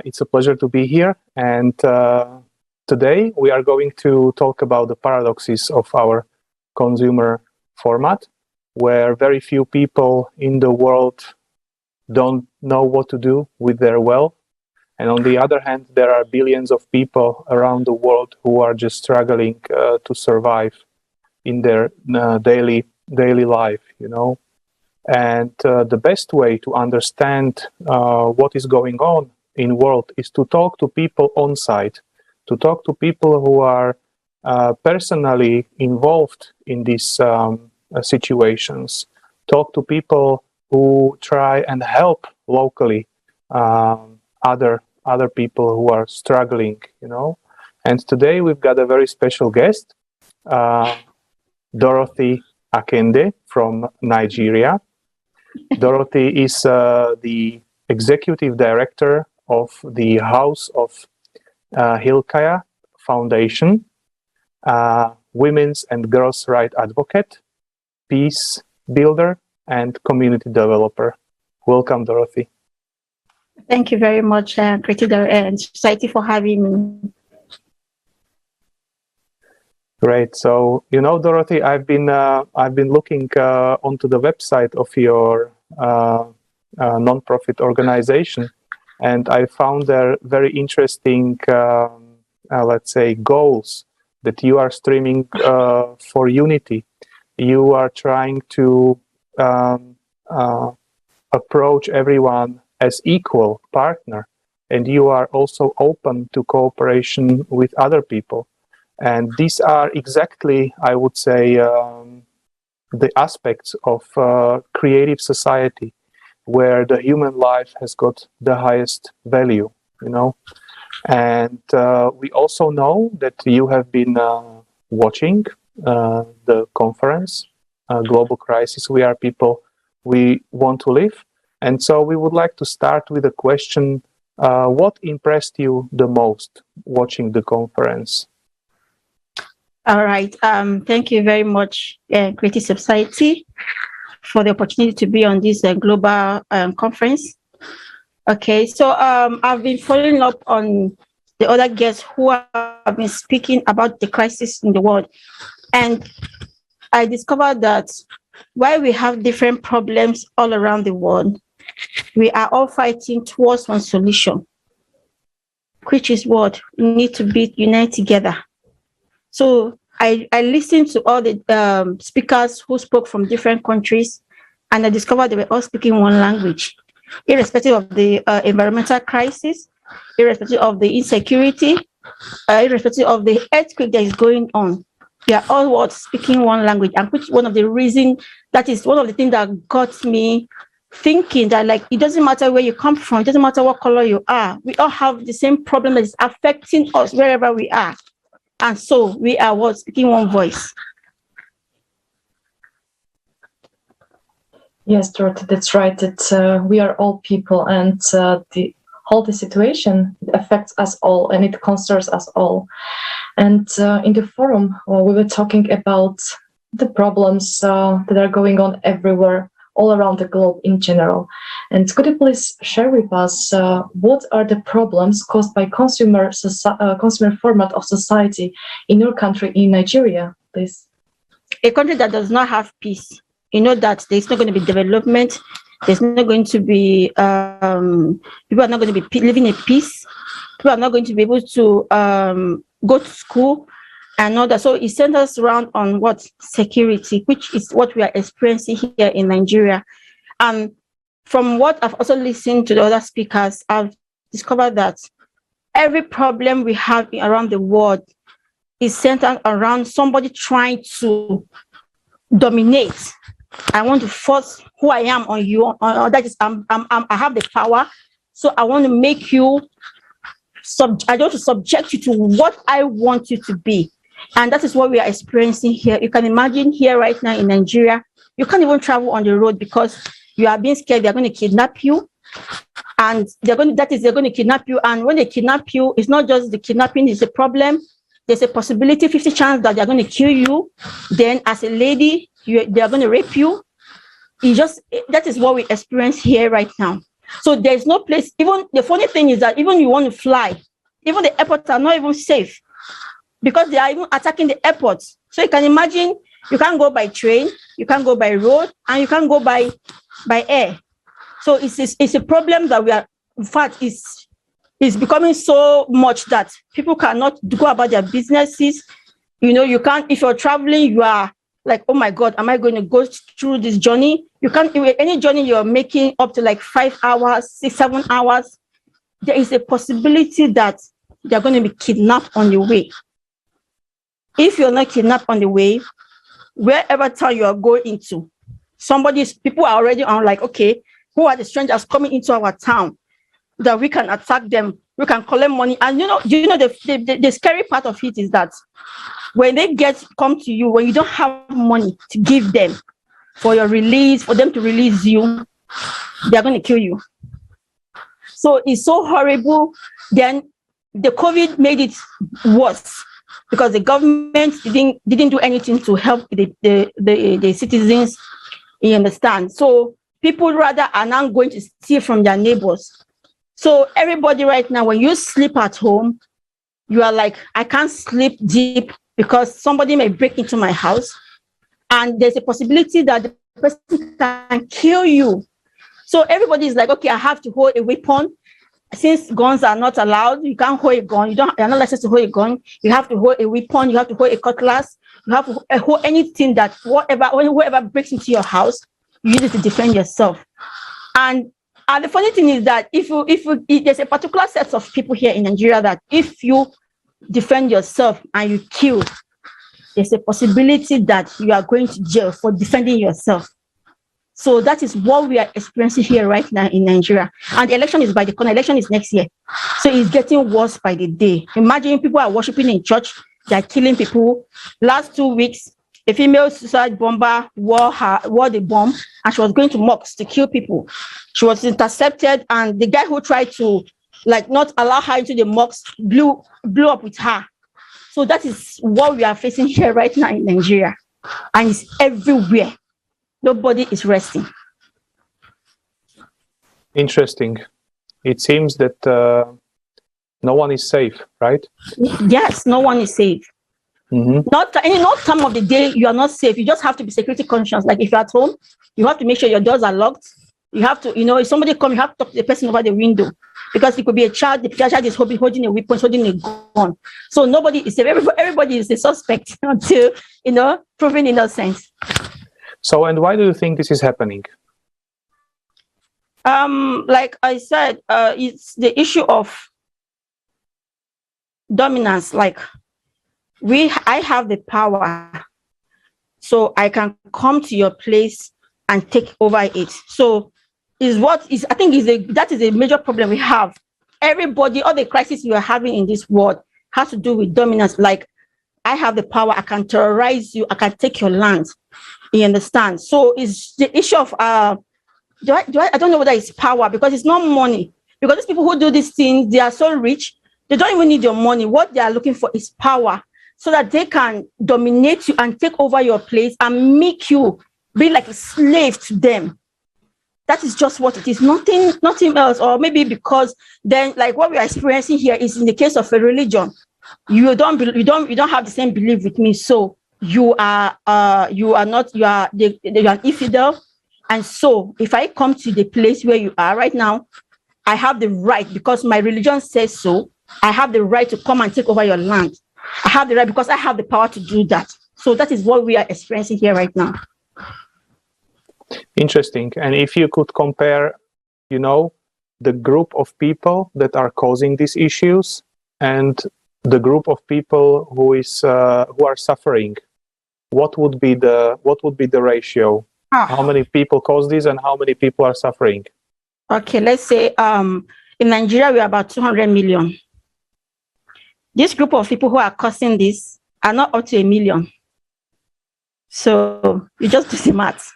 It's a pleasure to be here. And today we are going to talk about the paradoxes of our consumer format, where very few people in the world don't know what to do with their wealth. And on the other hand, there are billions of people around the world who are just struggling to survive in their daily life, you know. And the best way to understand what is going on in the world is to talk to people on site, to talk to people who are personally involved in these situations, talk to people who try and help locally other people who are struggling, you know. And today we've got a very special guest, Dorothy Akende from Nigeria. Dorothy is the executive director of the House of Hilkiah Foundation, women's and girls' rights advocate, peace builder, and community developer. Welcome, Dorothy. Thank you very much, Critical and Society, for having me. Great. So, you know, Dorothy, I've been looking onto the website of your nonprofit organization, and I found there very interesting, let's say, goals that you are streaming for unity. You are trying to approach everyone as equal partner, and you are also open to cooperation with other people. And these are exactly, I would say, the aspects of creative society where the human life has got the highest value, you know. And we also know that you have been watching the conference, Global Crisis, We Are People, We Want to Live. And so we would like to start with a question, what impressed you the most watching the conference? All right. Thank you very much, Creative Society, for the opportunity to be on this global conference. Okay, so I've been following up on the other guests who have been speaking about the crisis in the world. And I discovered that while we have different problems all around the world, we are all fighting towards one solution, which is what we need to be united together. So I listened to all the speakers who spoke from different countries, and I discovered they were all speaking one language, irrespective of the environmental crisis, irrespective of the insecurity, irrespective of the earthquake that is going on. They are all speaking one language, and which one of the reasons, that is one of the things that got me thinking that, like, it doesn't matter where you come from, it doesn't matter what color you are, we all have the same problem that is affecting us wherever we are. And so we are speaking one voice. Yes, Dorothy, that's right. We are all people, and the whole situation affects us all, and it concerns us all. And in the forum, we were talking about the problems that are going on everywhere, all around the globe in general. And could you please share with us what are the problems caused by consumer format of society in your country, in Nigeria, please? A country that does not have peace, you know that there's not going to be development, there's not going to be, people are not going to be living in peace, people are not going to be able to go to school and all that. So it centers around on what? Security, which is what we are experiencing here in Nigeria. And from what I've also listened to the other speakers, I've discovered that every problem we have around the world is centered around somebody trying to dominate. I want to force who I am on you. That is, I have the power, so I want to make you. I want to subject you to what I want you to be. And that is what we are experiencing here. You can imagine here right now in Nigeria, you can't even travel on the road because you are being scared. They're going to kidnap you. And they're going to kidnap you. And when they kidnap you, it's not just the kidnapping is a problem. There's a possibility, 50 chance that they're going to kill you. Then as a lady, they are going to rape you. That is what we experience here right now. So there's no place. Even the funny thing is that even you want to fly, even the airports are not even safe because they are even attacking the airports. So you can imagine you can't go by train, you can't go by road, and you can't go by air. So it's a problem that we are, in fact, it's becoming so much that people cannot go about their businesses. You can't, if you're traveling, you are like, oh my God, am I going to go through this journey? You can't, any journey you're making up to like 5 hours, 6, 7 hours, there is a possibility that they're going to be kidnapped on the way. If you're not kidnapped on the way, wherever town you are going into, people are already on like, okay, who are the strangers coming into our town that we can attack them, we can collect money. And the scary part of it is that when they come to you, when you don't have money to give them for your release, for them to release you, they're going to kill you. So it's so horrible. Then the COVID made it worse because the government didn't do anything to help the citizens. You understand? So people rather are now going to steal from their neighbors. So everybody right now, when you sleep at home, you are like, I can't sleep deep because somebody may break into my house. And there's a possibility that the person can kill you. So everybody is like, okay, I have to hold a weapon. Since guns are not allowed, you can't hold a gun. You're not licensed to hold a gun. You have to hold a weapon. You have to hold a cutlass. You have to hold anything that whoever breaks into your house, you use it to defend yourself. And the funny thing is that if there's a particular set of people here in Nigeria that if you defend yourself and you kill, there's a possibility that you are going to jail for defending yourself. So that is what we are experiencing here right now in Nigeria. And the election is by the corner. Election is next year. So it's getting worse by the day. Imagine people are worshiping in church. They are killing people. Last 2 weeks, a female suicide bomber wore the bomb and she was going to mosques to kill people. She was intercepted and the guy who tried to not allow her into the mosque blew up with her. So that is what we are facing here right now in Nigeria. And it's everywhere. Nobody is resting. Interesting. It seems that no one is safe, right? Yes, no one is safe. Mm-hmm. Not time of the day you are not safe. You just have to be security conscious. Like if you're at home, you have to make sure your doors are locked. You have to, if somebody comes, you have to talk to the person over the window because it could be a child. The child is holding a weapon, holding a gun. So nobody is safe. Everybody is a suspect until proven innocent. So, and why do you think this is happening? Like I said, it's the issue of dominance. Like I have the power, so I can come to your place and take over it. So that is a major problem we have. Everybody, all the crises you are having in this world has to do with dominance. Like I have the power, I can terrorize you, I can take your land. You understand? So it's the issue of I don't know whether it's power because it's not money. Because these people who do these things, they are so rich, they don't even need your money. What they are looking for is power so that they can dominate you and take over your place and make you be like a slave to them. That is just what it is. Nothing else. Or maybe because then like what we are experiencing here is in the case of a religion. You don't have the same belief with me. So you are an infidel. And so if I come to the place where you are right now, I have the right, because my religion says so, I have the right to come and take over your land. I have the right because I have the power to do that. So that is what we are experiencing here right now. Interesting. And if you could compare, the group of people that are causing these issues and the group of people who are suffering, what would be the ratio? How many people cause this and how many people are suffering? Okay, let's say in Nigeria we are about 200 million. This group of people who are causing this are not up to 1 million. So you just do the math.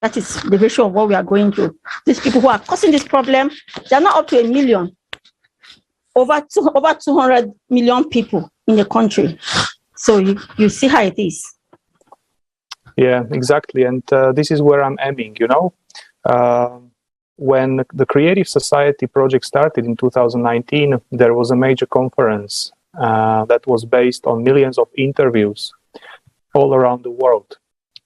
That is the ratio of what we are going through. These people who are causing this problem, they are not up to 1 million. Over 200 million people in the country. So you see how it is. Yeah, exactly. And this is where I'm aiming, when the Creative Society project started in 2019, there was a major conference that was based on millions of interviews all around the world.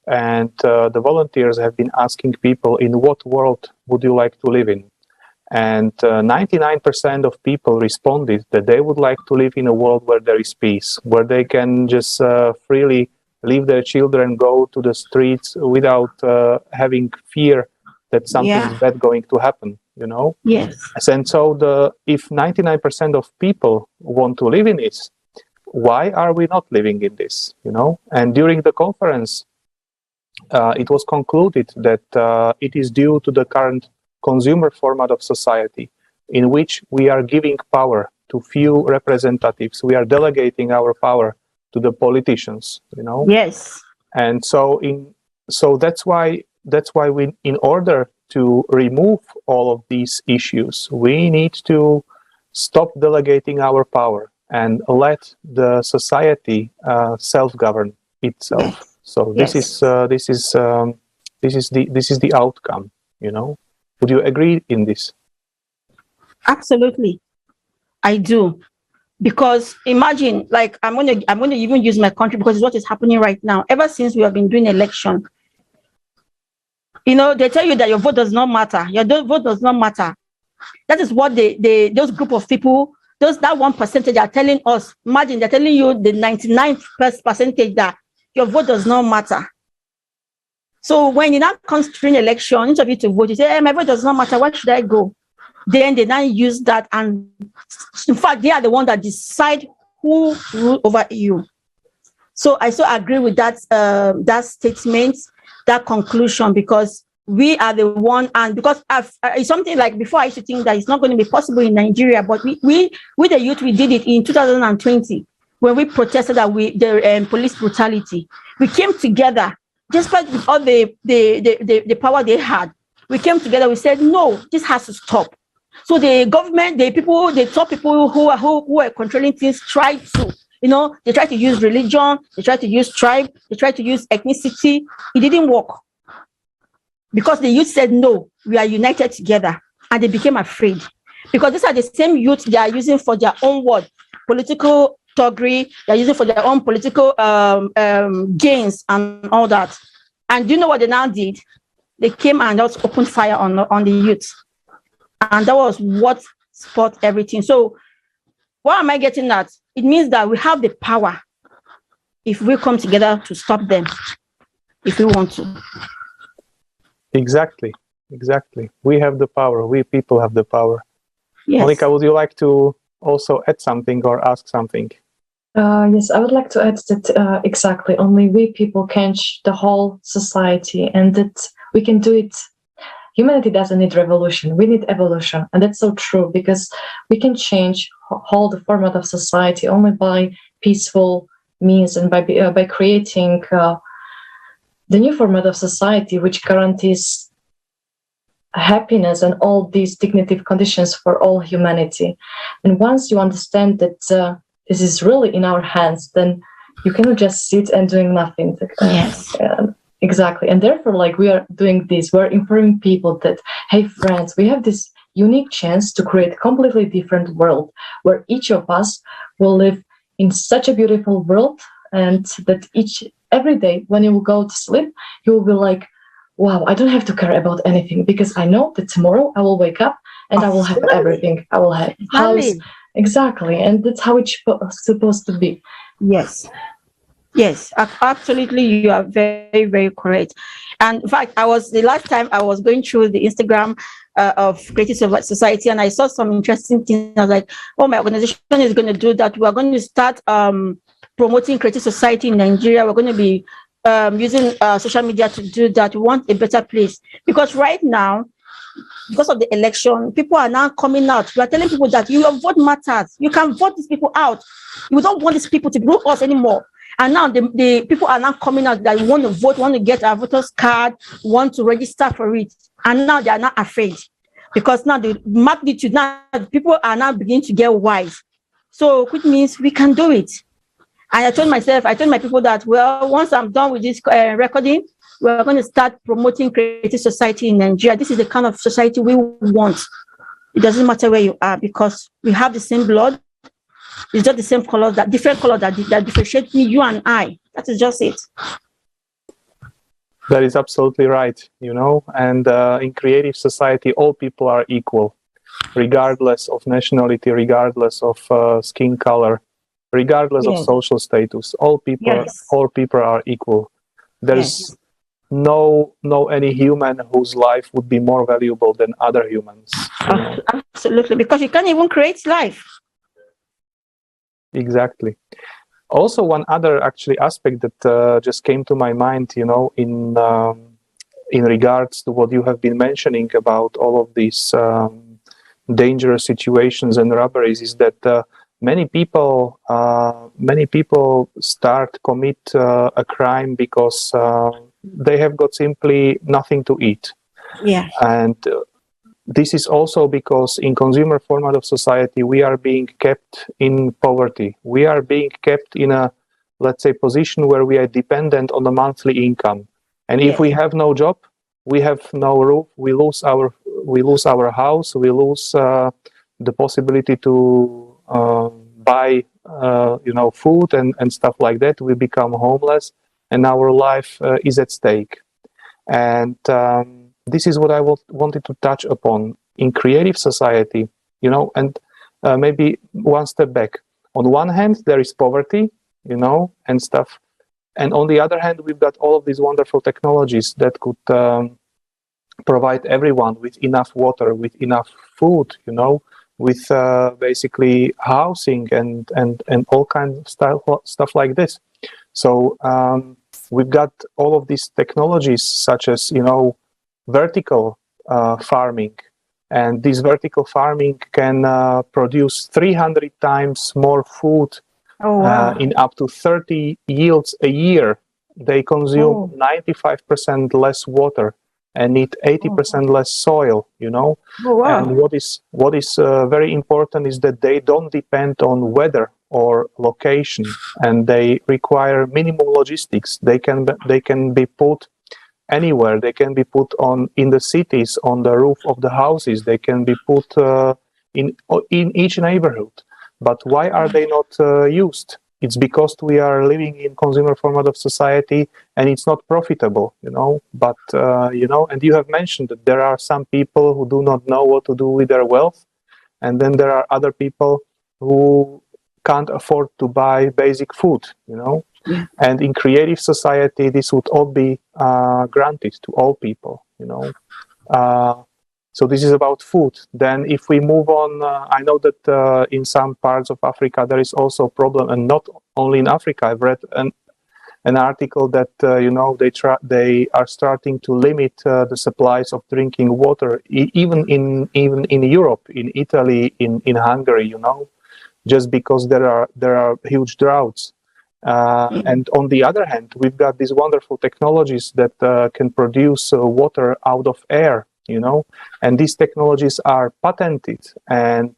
And the volunteers have been asking people, in what world would you like to live in? And 99% of people responded that they would like to live in a world where there is peace, where they can just freely leave their children, go to the streets without having fear that something bad going to happen, you know? Yes. And so if 99% of people want to live in this, why are we not living in this, you know? And during the conference, it was concluded that it is due to the current consumer format of society, in which we are giving power to few representatives. We are delegating our power to the politicians, you know? Yes. And so that's why we, in order to remove all of these issues, we need to stop delegating our power and let the society self-govern itself. So this is the outcome, you know. Would you agree in this? Absolutely, I do. Because imagine, like, I'm gonna even use my country because it's what is happening right now. Ever since we have been doing election, you know, they tell you that your vote does not matter. Your vote does not matter. That is what those group of people, that 1% are telling us. Imagine they're telling you the 99% that your vote does not matter. So when it now comes during election, instead of you to vote, you say, hey, my vote does not matter. Where should I go? Then they now use that, and in fact, they are the one that decide who rule over you. So I so agree with that statement, that conclusion, because we are the one, and because it's something like before I used to think that it's not going to be possible in Nigeria, but we the youth, we did it in 2020 when we protested that the police brutality. We came together, despite all the power they had. We came together. We said, no, this has to stop. So the government, the top people who are controlling things tried to, you know, they tried to use religion, they tried to use tribe, they tried to use ethnicity. It didn't work. Because the youth said, no, we are united together. And they became afraid. Because these are the same youth they are using for their own word, political toggery, they're using for their own political gains and all that. And do you know what they now did? They came and just opened fire on the youth. And that was what sparked everything. So what am I getting at? It means that we have the power if we come together to stop them, if we want to. Exactly. We have the power. We people have the power. Yes. Monica, would you like to also add something or ask something? Yes, I would like to add that exactly only we people can change the whole society, and that we can do it. Humanity doesn't need revolution, we need evolution. And that's so true, because we can change whole the format of society only by peaceful means and by creating the new format of society, which guarantees happiness and all these dignitive conditions for all humanity. And once you understand that this is really in our hands, then you cannot just sit and doing nothing. Yes. Exactly. And therefore, like, we are doing this, we're informing people that, hey, friends, we have this unique chance to create a completely different world where each of us will live in such a beautiful world, and that every day when you will go to sleep, you will be like, wow, I don't have to care about anything, because I know that tomorrow I will wake up and I will have everything. I will have house. Exactly. And that's how it's supposed to be. Yes, absolutely. You are very, very correct. And in fact, the last time I was going through the Instagram of Creative Society, and I saw some interesting things. I was like, oh, my organization is going to do that. We're going to start promoting Creative Society in Nigeria. We're going to be using social media to do that. We want a better place. Because right now, because of the election, people are now coming out. We are telling people that your vote matters. You can vote these people out. We don't want these people to rule us anymore. And now the people are now coming out that want to vote, want to get a voter's card, want to register for it. And now they are not afraid, because now the magnitude, now people are now beginning to get wise. So which means we can do it. And I told my people that, well, once I'm done with this recording, we're going to start promoting creative society in Nigeria. This is the kind of society we want. It doesn't matter where you are, because we have the same blood. It's just the same colors, that different colors that differentiate me, you and I. That is just it. That is absolutely right, and in creative society, all people are equal, regardless of nationality, regardless of skin color, regardless of social status. All people are equal. There's no any human whose life would be more valuable than other humans. Absolutely, because you can't even create life. Exactly. Also, one other actually aspect that just came to my mind, in regards to what you have been mentioning about all of these dangerous situations and robberies, is that many people commit a crime because they have got simply nothing to eat. Yeah. And this is also because in consumer format of society, we are being kept in poverty. We are being kept in a, let's say, position where we are dependent on the monthly income. And if we have no job, we have no roof, we lose our house, we lose the possibility to buy food and stuff like that. We become homeless, and our life is at stake. And this is what I wanted to touch upon in creative society, and maybe one step back. On one hand, there is poverty, and stuff. And on the other hand, we've got all of these wonderful technologies that could provide everyone with enough water, with enough food, with basically housing and all kinds of stuff like this. So we've got all of these technologies, such as, vertical farming, and this vertical farming can produce 300 times more food in up to 30 yields a year. They consume 95% less water and need 80% less soil, And what is very important is that they don't depend on weather or location, and they require minimal logistics. They can be put anywhere. They can be put in the cities, on the roof of the houses. They can be put in each neighborhood. But why are they not used? It's because we are living in consumer format of society, and it's not profitable, But and you have mentioned that there are some people who do not know what to do with their wealth, and then there are other people who can't afford to buy basic food, Yeah. And in creative society, this would all be granted to all people, So this is about food. Then if we move on, I know that in some parts of Africa, there is also a problem, and not only in Africa. I've read an article that, they are starting to limit the supplies of drinking water, even in Europe, in Italy, in Hungary, just because there are huge droughts. And on the other hand, we've got these wonderful technologies that can produce water out of air, and these technologies are patented. And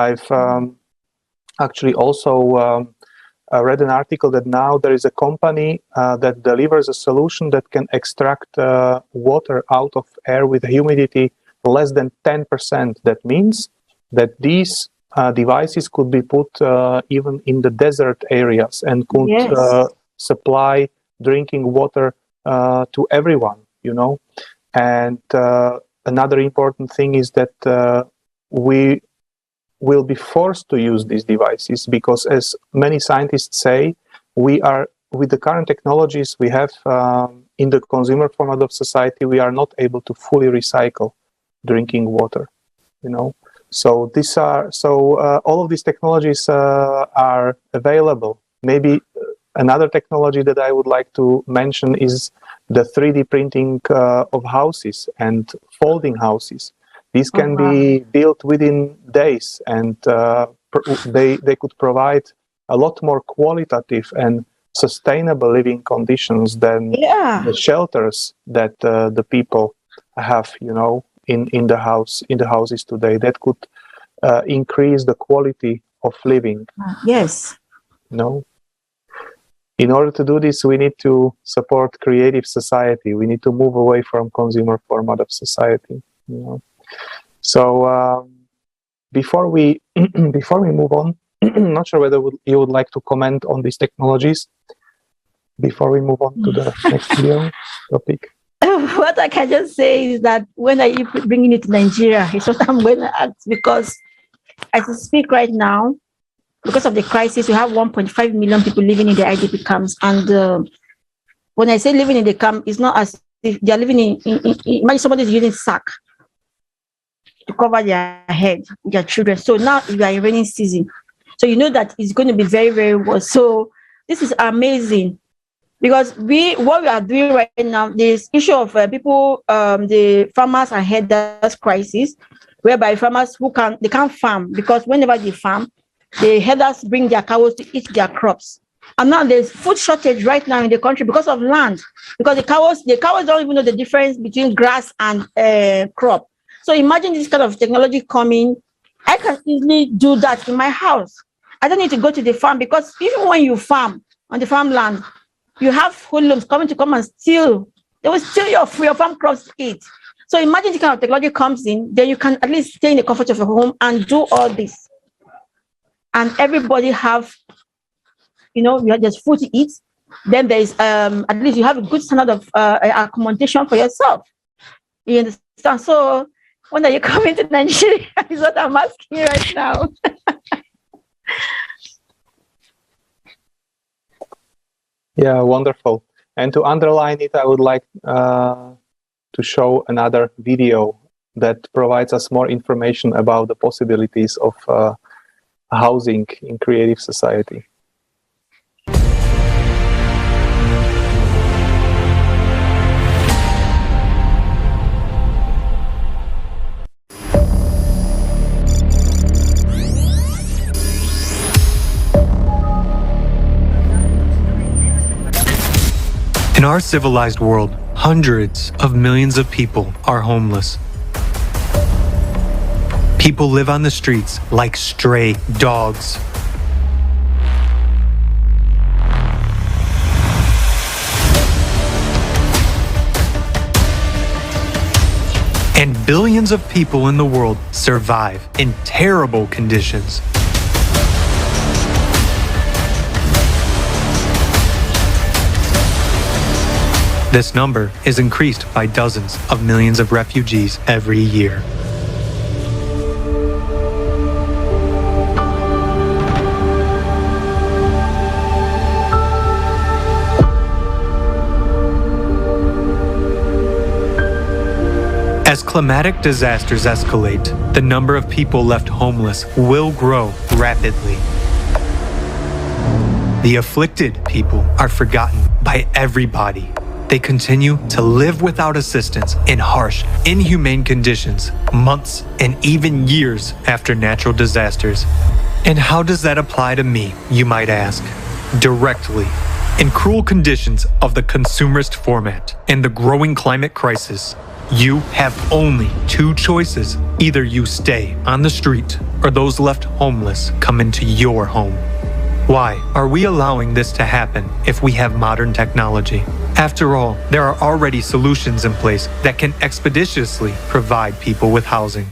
I've actually also read an article that now there is a company that delivers a solution that can extract water out of air with humidity less than 10%. That means that these devices could be put even in the desert areas and could supply drinking water to everyone, And another important thing is that we will be forced to use these devices, because, as many scientists say, we are, with the current technologies we have in the consumer format of society, we are not able to fully recycle drinking water, So all of these technologies are available. Maybe another technology that I would like to mention is the 3D printing of houses and folding houses. These can be built within days, and they could provide a lot more qualitative and sustainable living conditions than the shelters that the people have, in the houses today. That could increase the quality of living. Yes. In order to do this, we need to support creative society. We need to move away from consumer format of society. So before we move on, I'm not sure whether you would like to comment on these technologies before we move on to the next video topic. What I can just say is that when I bringing it to Nigeria, it's what I'm going to ask, because as I speak right now, because of the crisis, we have 1.5 million people living in the IDP camps. And when I say living in the camp, it's not as if they are living in imagine somebody is using sack to cover their head, their children. So now we are in rainy season. So you know that it's going to be very, very worse. So this is amazing. Because what we are doing right now, this issue of people, the farmers ahead this crisis, whereby farmers they can't farm, because whenever they farm, the herders bring their cows to eat their crops. And now there's food shortage right now in the country because of land. Because the cows don't even know the difference between grass and crop. So imagine this kind of technology coming. I can easily do that in my house. I don't need to go to the farm, because even when you farm on the farmland, you have hoodlums coming to come and steal. They will steal your farm crops to eat. So imagine this kind of technology comes in, then you can at least stay in the comfort of your home and do all this. And everybody have, there's food to eat. Then there's, at least you have a good standard of accommodation for yourself. You understand? So when are you coming to Nigeria is what I'm asking right now. Yeah, wonderful. And to underline it, I would like to show another video that provides us more information about the possibilities of housing in creative society. In our civilized world, hundreds of millions of people are homeless. People live on the streets like stray dogs. And billions of people in the world survive in terrible conditions. This number is increased by dozens of millions of refugees every year. As climatic disasters escalate, the number of people left homeless will grow rapidly. The afflicted people are forgotten by everybody. They continue to live without assistance in harsh, inhumane conditions, months and even years after natural disasters. And how does that apply to me, you might ask? Directly. In cruel conditions of the consumerist format and the growing climate crisis, you have only two choices. Either you stay on the street or those left homeless come into your home. Why are we allowing this to happen if we have modern technology? After all, there are already solutions in place that can expeditiously provide people with housing.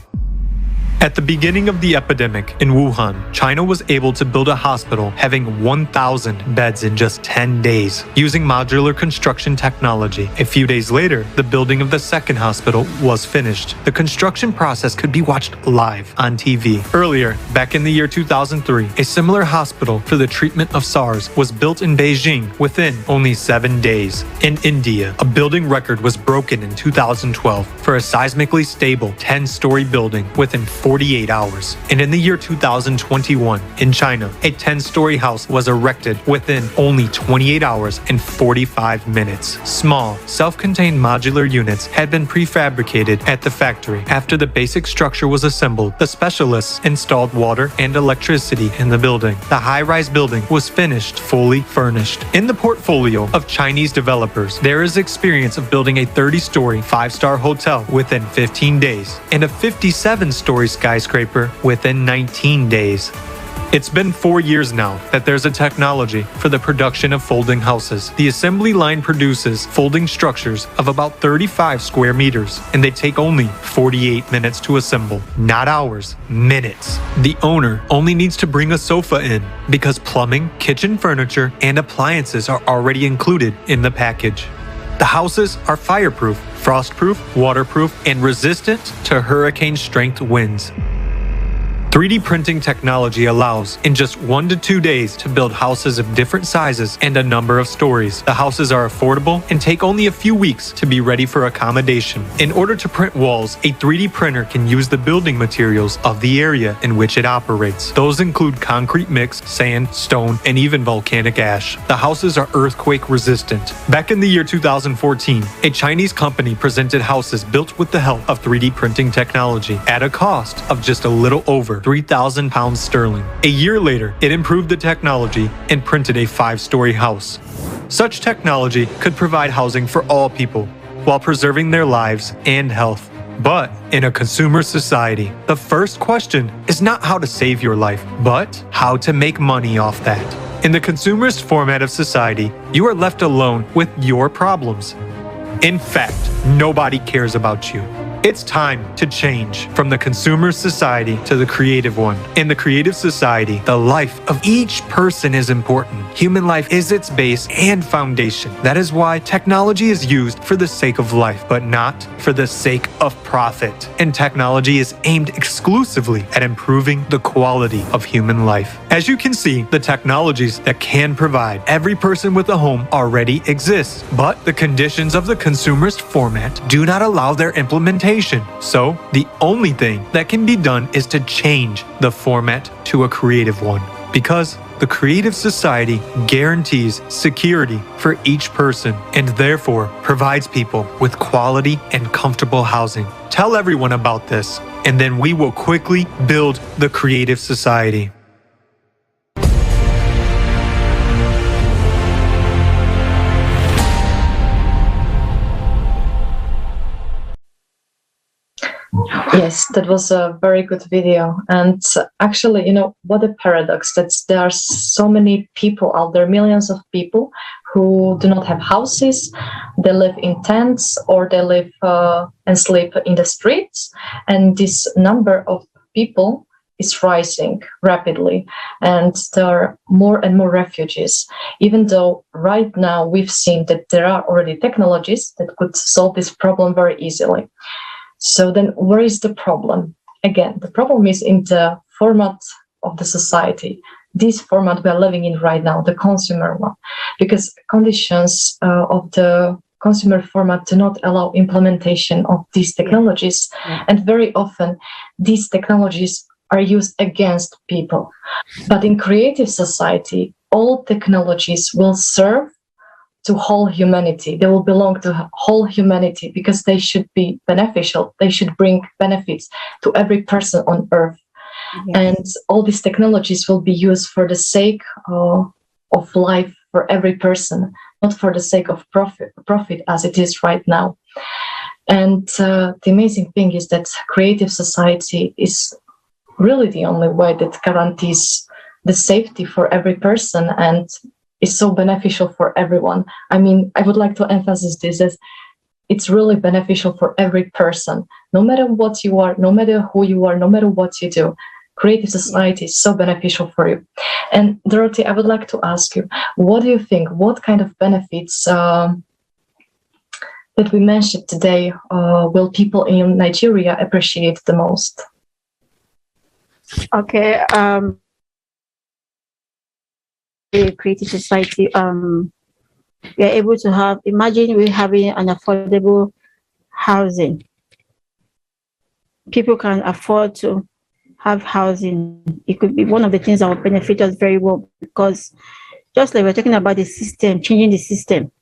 At the beginning of the epidemic in Wuhan, China was able to build a hospital having 1,000 beds in just 10 days, using modular construction technology. A few days later, the building of the second hospital was finished. The construction process could be watched live on TV. Earlier, back in the year 2003, a similar hospital for the treatment of SARS was built in Beijing within only 7 days. In India, a building record was broken in 2012 for a seismically stable 10-story building within 48 hours. And in the year 2021, in China, a 10-story house was erected within only 28 hours and 45 minutes. Small, self-contained modular units had been prefabricated at the factory. After the basic structure was assembled, the specialists installed water and electricity in the building. The high-rise building was finished fully furnished. In the portfolio of Chinese developers, there is experience of building a 30-story 5-star hotel within 15 days and a 57-story skyscraper within 19 days. It's been 4 years now that there's a technology for the production of folding houses. The assembly line produces folding structures of about 35 square meters, and they take only 48 minutes to assemble. Not hours, minutes. The owner only needs to bring a sofa in because plumbing, kitchen furniture, and appliances are already included in the package. The houses are fireproof, frostproof, waterproof, and resistant to hurricane-strength winds. 3D printing technology allows, in just 1 to 2 days, to build houses of different sizes and a number of stories. The houses are affordable and take only a few weeks to be ready for accommodation. In order to print walls, a 3D printer can use the building materials of the area in which it operates. Those include concrete mix, sand, stone, and even volcanic ash. The houses are earthquake resistant. Back in the year 2014, a Chinese company presented houses built with the help of 3D printing technology at a cost of just a little over £3,000 sterling. A year later, it improved the technology and printed a 5-story house. Such technology could provide housing for all people while preserving their lives and health. But in a consumer society, the first question is not how to save your life, but how to make money off that. In the consumerist format of society, you are left alone with your problems. In fact, nobody cares about you. It's time to change from the consumer society to the creative one. In the creative society, the life of each person is important. Human life is its base and foundation. That is why technology is used for the sake of life, but not for the sake of profit. And technology is aimed exclusively at improving the quality of human life. As you can see, the technologies that can provide every person with a home already exist, but the conditions of the consumerist format do not allow their implementation. So, the only thing that can be done is to change the format to a creative one. Because the creative society guarantees security for each person and therefore provides people with quality and comfortable housing. Tell everyone about this, and then we will quickly build the creative society. Yes, that was a very good video. And actually, what a paradox that there are so many people out there, millions of people who do not have houses. They live in tents or they live and sleep in the streets. And this number of people is rising rapidly. And there are more and more refugees, even though right now we've seen that there are already technologies that could solve this problem very easily. So then where is the problem? Again, the problem is in the format of the society. This format we are living in right now, the consumer one, because conditions of the consumer format do not allow implementation of these technologies. Yeah. And very often these technologies are used against people. But in creative society, all technologies will serve to whole humanity. They will belong to whole humanity because they should be beneficial. They should bring benefits to every person on earth. Yes. And all these technologies will be used for the sake of life for every person, not for the sake of profit as it is right now. And the amazing thing is that creative society is really the only way that guarantees the safety for every person and is so beneficial for everyone. I mean, I would like to emphasize this as it's really beneficial for every person, no matter what you are, no matter who you are, no matter what you do. Creative society is so beneficial for you. And Dorothy, I would like to ask you, what do you think? What kind of benefits that we mentioned today will people in Nigeria appreciate the most? Okay. A creative society, we are able to have, imagine we having an affordable housing. People can afford to have housing. It could be one of the things that will benefit us very well, because just like we're talking about the system, changing the system,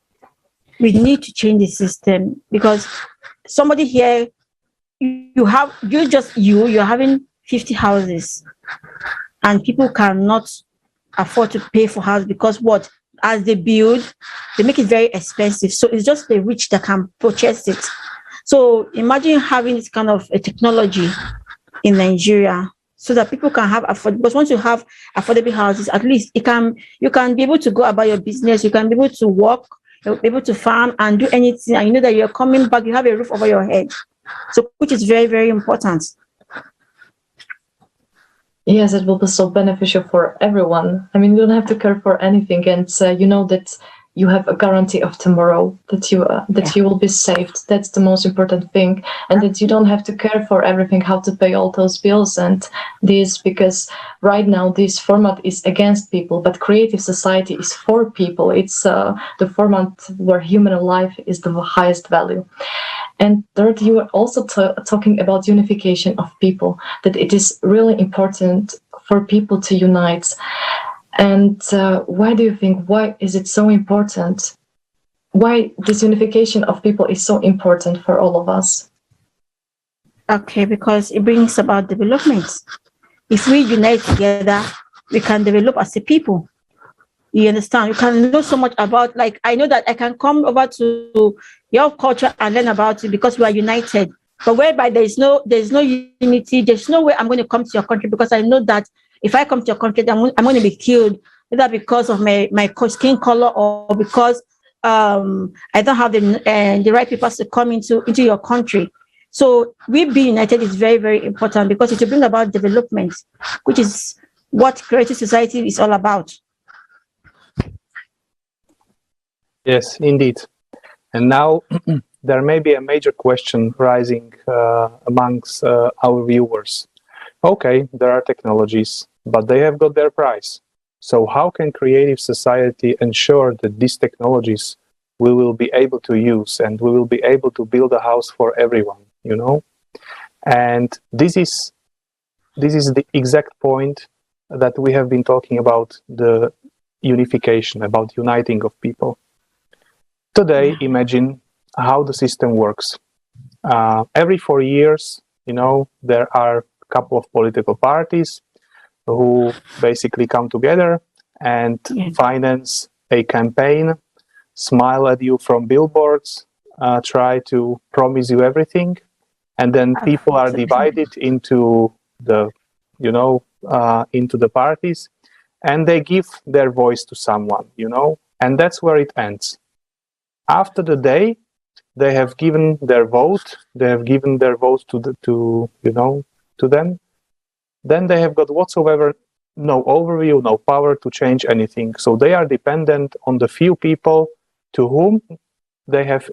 we need to change the system, because somebody here, you're having 50 houses and people cannot afford to pay for house because what? As they build, they make it very expensive. So it's just the rich that can purchase it. So imagine having this kind of a technology in Nigeria. so that people can have because once you have affordable houses, at least you can be able to go about your business, you can be able to work, you'll be able to farm and do anything, and you know that you're coming back, you have a roof over your head. So which is very, very important. Yes, it will be so beneficial for everyone. I mean, you don't have to care for anything, and you know that you have a guarantee of tomorrow, that you will be saved. That's the most important thing, and that you don't have to care for everything, how to pay all those bills and this, because right now this format is against people, but creative society is for people. It's the format where human life is the highest value. And third, you were also talking about unification of people, that it is really important for people to unite. And why do you think, why is it so important? Why this unification of people is so important for all of us? Okay, because it brings about development. If we unite together, we can develop as a people. You understand? You can know so much about, like, I know that I can come over to your culture and learn about it because we are united. But whereby there's no unity, there's no way I'm going to come to your country, because I know that if I come to your country, I'm going to be killed, either because of my skin color or because I don't have the right people to come into your country. So we being united is very, very important, because it will bring about development, which is what creative society is all about. Yes, indeed. And now there may be a major question rising amongst our viewers. Okay, there are technologies, but they have got their price. So how can creative society ensure that these technologies we will be able to use and we will be able to build a house for everyone, you know? And this is the exact point that we have been talking about, the unification, about uniting of people. Today, imagine how the system works. Every 4 years, you know, there are a couple of political parties who basically come together and finance a campaign, smile at you from billboards, try to promise you everything, and then people are divided into the, into the parties, and they give their voice to someone, you know, and that's where it ends. After the day, they have given their vote. They have given their vote to them. Then they have got whatsoever no overview, no power to change anything. So they are dependent on the few people to whom they have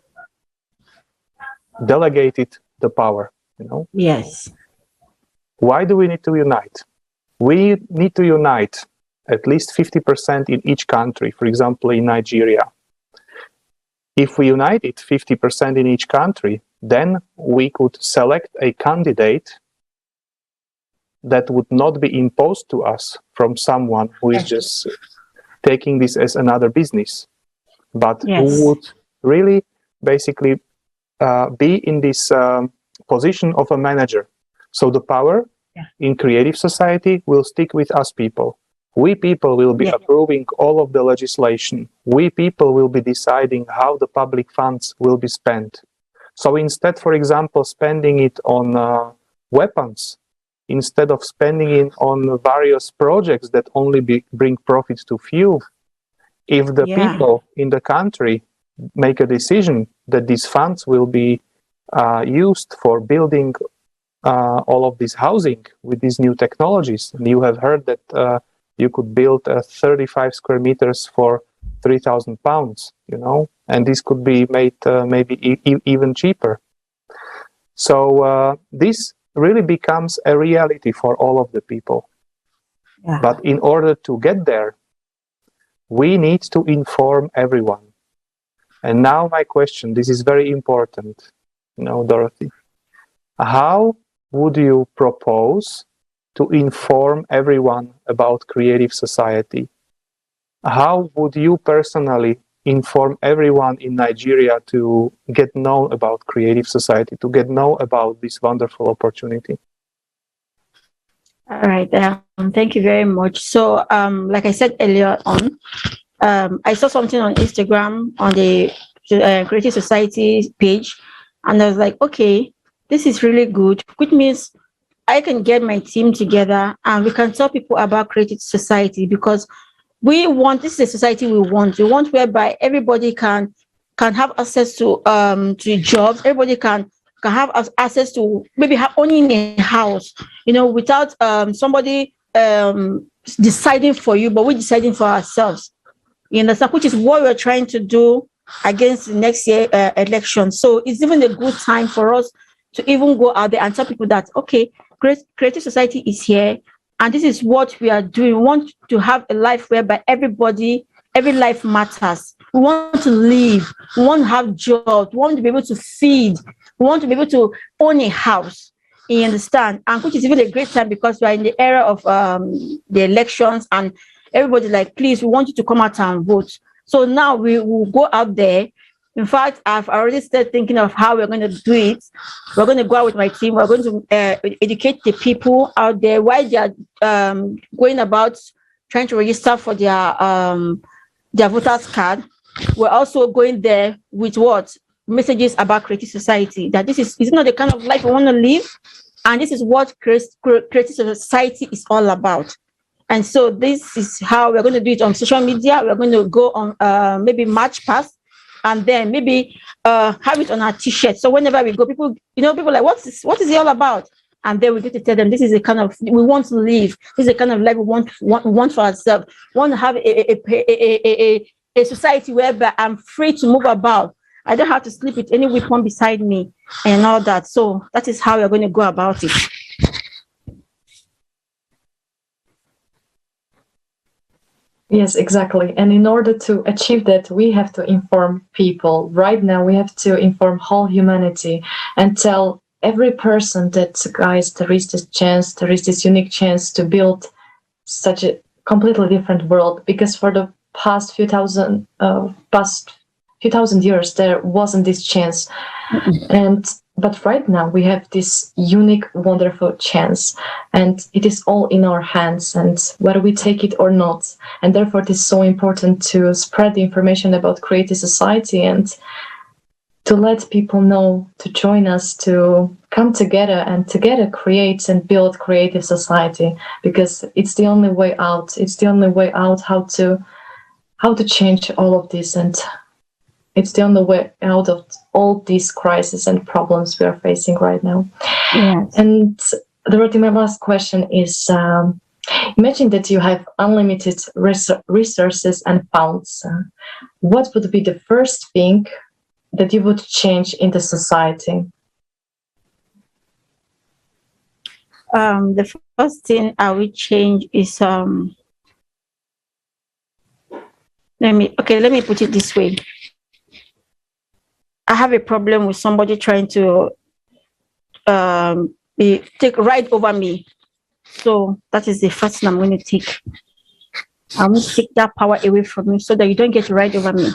delegated the power. You know. Yes. Why do we need to unite? We need to unite at least 50% in each country. For example, in Nigeria. If we united 50% in each country, then we could select a candidate that would not be imposed to us from someone who is just taking this as another business, but who would really basically be in this position of a manager. So the power in creative society will stick with us people. We people will be approving all of the legislation. We people will be deciding how the public funds will be spent. So instead, for example, spending it on weapons, instead of spending it on various projects that only bring profit to few, if the people in the country make a decision that these funds will be used for building all of this housing with these new technologies, and you have heard that you could build 35 square meters for £3,000, you know, and this could be made maybe even cheaper. So this really becomes a reality for all of the people. Yeah. But in order to get there, we need to inform everyone. And now my question, this is very important, you know, Dorothy. How would you propose to inform everyone about creative society? How would you personally inform everyone in Nigeria to get known about creative society, to get known about this wonderful opportunity? All right, thank you very much. So, like I said earlier on, I saw something on Instagram on the Creative Society page, and I was like, okay, this is really good, which means I can get my team together and we can tell people about creative society, because this is a society we want. We want whereby everybody can have access to jobs. Everybody can have access to maybe owning a house, without somebody deciding for you, but we're deciding for ourselves. You understand? Which is what we're trying to do against the next year election. So it's even a good time for us to even go out there and tell people that, okay, creative society is here, and this is what we are doing. We want to have a life whereby every life matters. We want to live. We want to have jobs. We want to be able to feed. We want to be able to own a house. You understand? And which is even a great time, because we are in the era of the elections, and everybody's like, please, we want you to come out and vote. So now we will go out there. In fact, I've already started thinking of how we're going to do it. We're going to go out with my team. We're going to educate the people out there while they are going about trying to register for their voters card. We're also going there with messages about creative society, that this is not the kind of life we want to live, and this is what creative society is all about. And so this is how we're going to do it on social media. We're going to go on maybe March Pass, and then maybe have it on our T-shirt. So whenever we go, people like, what is it all about? And then we get to tell them, this is the kind of we want to live. This is the kind of life we want for ourselves. We want to have a society where I'm free to move about. I don't have to sleep with any weapon beside me and all that. So that is how we're going to go about it. Yes, exactly. And in order to achieve that, we have to inform people. Right now, we have to inform whole humanity and tell every person that, guys, there is this unique chance to build such a completely different world. Because for the past few thousand years, there wasn't this chance. But right now we have this unique, wonderful chance, and it is all in our hands, and whether we take it or not. And therefore it is so important to spread the information about creative society and to let people know, to join us, to come together and together create and build creative society, because it's the only way out. It's the only way out how to change all of this, and it's the only way out of all these crises and problems we are facing right now. Yes. And Dorothy, my last question is, imagine that you have unlimited resources and funds. What would be the first thing that you would change in the society? The first thing I would change is let me put it this way. I have a problem with somebody trying to take right over me. So that is the first thing I'm going to take. I'm going to take that power away from you so that you don't get right over me.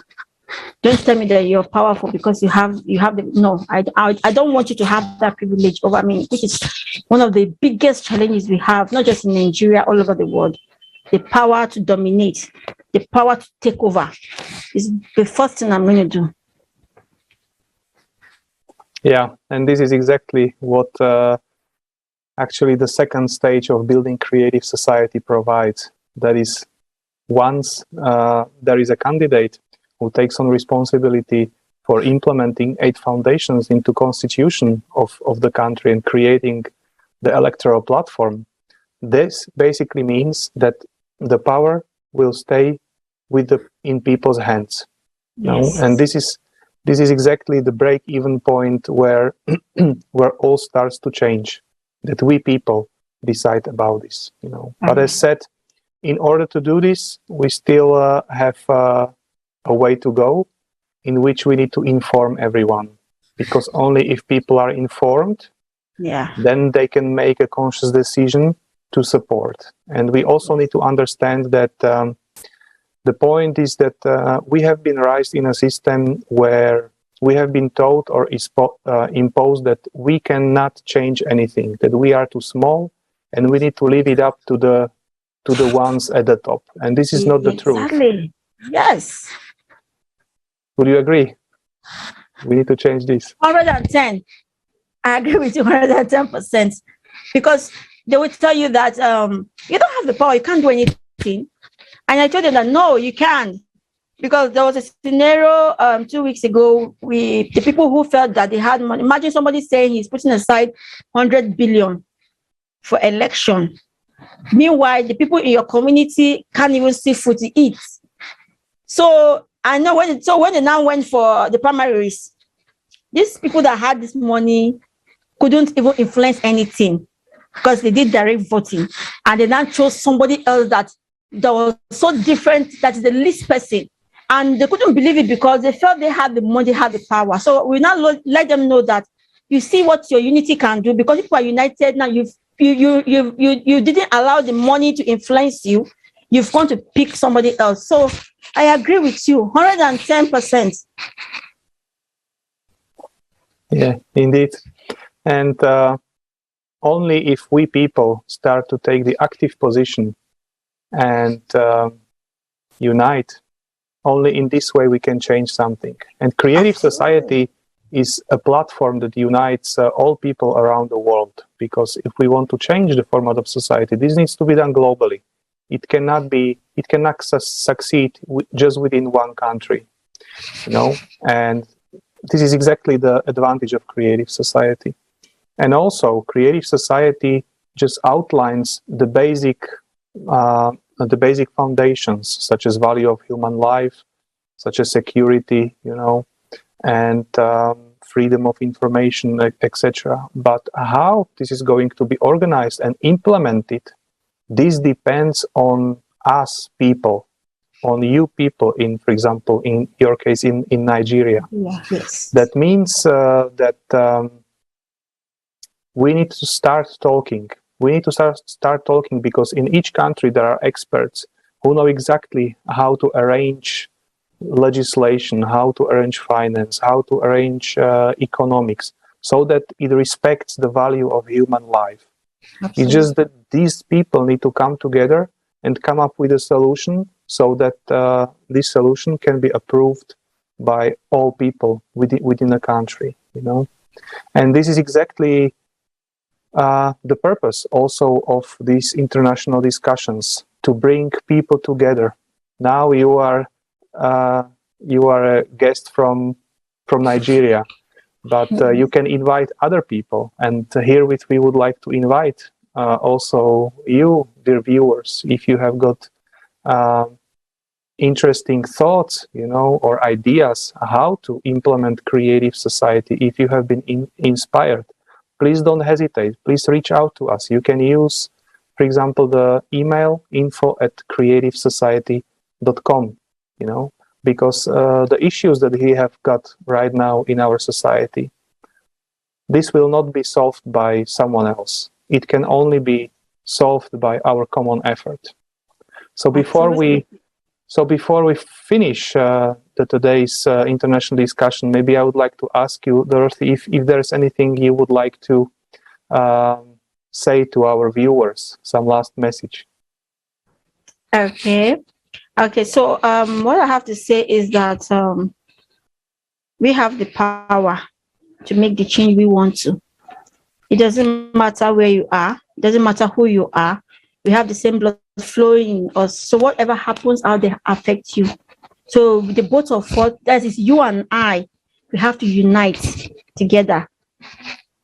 Don't tell me that you're powerful because you have the no. I don't want you to have that privilege over me, which is one of the biggest challenges we have, not just in Nigeria, all over the world. The power to dominate, the power to take over is the first thing I'm going to do. Yeah, and this is exactly what actually the second stage of building creative society provides. That is, once there is a candidate who takes on responsibility for implementing 8 foundations into constitution of the country and creating the electoral platform, this basically means that the power will stay in people's hands. Yes. And this is exactly the break-even point where all starts to change. That we people decide about this. But as said, in order to do this, we still have a way to go, in which we need to inform everyone. Because only if people are informed, then they can make a conscious decision to support. And we also need to understand that the point is that we have been raised in a system where we have been taught or imposed that we cannot change anything, that we are too small and we need to leave it up to the ones at the top. And this is not the truth. Exactly. Yes. Would you agree? We need to change this. 110. I agree with you 110%. because they would tell you that you don't have the power, you can't do anything. And I told them that no, you can. Because there was a scenario 2 weeks ago with the people who felt that they had money. Imagine somebody saying he's putting aside 100 billion for election. Meanwhile, the people in your community can't even see food to eat. So I know when they now went for the primaries, these people that had this money couldn't even influence anything because they did direct voting. And they now chose somebody else that was so different, that is the least person. And they couldn't believe it because they felt they had the money, they had the power. So we now let them know that you see what your unity can do, because people are united now. You didn't allow the money to influence you. You've gone to pick somebody else. So I agree with you, 110%. Yeah, indeed. And only if we people start to take the active position and unite, only in this way we can change something. And creative society is a platform that unites all people around the world, because if we want to change the format of society, this needs to be done globally. It cannot succeed just within one country, and this is exactly the advantage of creative society. And also creative society just outlines the basic foundations, such as value of human life, such as security, and freedom of information, etc. But how this is going to be organized and implemented, this depends on us people, on you people, for example, in your case, in Nigeria. Yeah, yes. That means that we need to start talking. We need to start talking, because in each country there are experts who know exactly how to arrange legislation, how to arrange finance, how to arrange economics, so that it respects the value of human life. Absolutely. It's just that these people need to come together and come up with a solution, so that this solution can be approved by all people within a country, And this is exactly the purpose also of these international discussions, to bring people together. Now you are a guest from Nigeria, but you can invite other people. And herewith we would like to invite also you, dear viewers, if you have got interesting thoughts, or ideas how to implement creative society. If you have been inspired, please don't hesitate. Please reach out to us. You can use, for example, the email info@creativesociety.com, because the issues that we have got right now in our society, this will not be solved by someone else. It can only be solved by our common effort. So before we finish today's international discussion, maybe I would like to ask you, Dorothy, if there's anything you would like to say to our viewers, some last message. Okay. So what I have to say is that we have the power to make the change we want to. It doesn't matter where you are. It doesn't matter who you are. We have the same blood flowing in us. So whatever happens out there affects you. So the both of us, that is you and I, we have to unite together.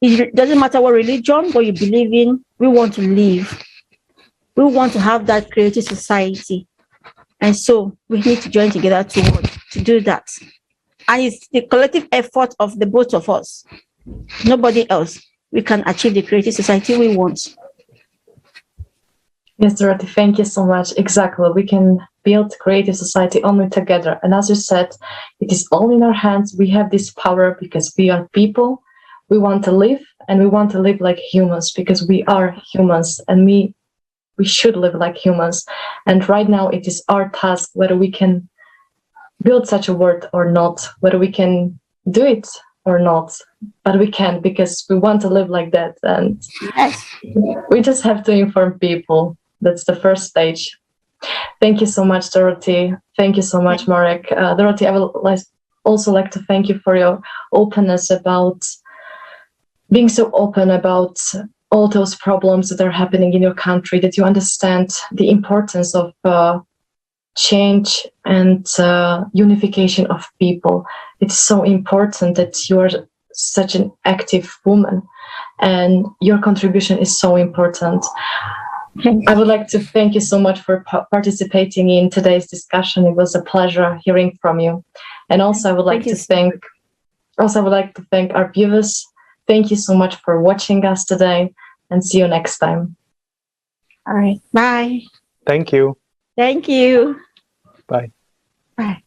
It doesn't matter what religion, what you believe in, we want to live. We want to have that creative society. And so we need to join together to do that. And it's the collective effort of the both of us. Nobody else. We can achieve the creative society we want. Yes, Dorothy, thank you so much. Exactly. We can build creative society only together. And as you said, it is all in our hands. We have this power because we are people. We want to live, and we want to live like humans because we are humans, and we should live like humans. And right now it is our task whether we can build such a world or not, whether we can do it or not, but we can, because we want to live like that. And we just have to inform people. That's the first stage. Thank you so much, Dorothy. Thank you so much, Marek. Dorothy, I would also like to thank you for your openness about being so open about all those problems that are happening in your country, that you understand the importance of change and unification of people. It's so important that you are such an active woman, and your contribution is so important. I would like to thank you so much for participating in today's discussion. It was a pleasure hearing from you. And also I would like to thank our viewers. Thank you so much for watching us today, and see you next time. All right. Bye. Thank you. Thank you. Bye. Bye.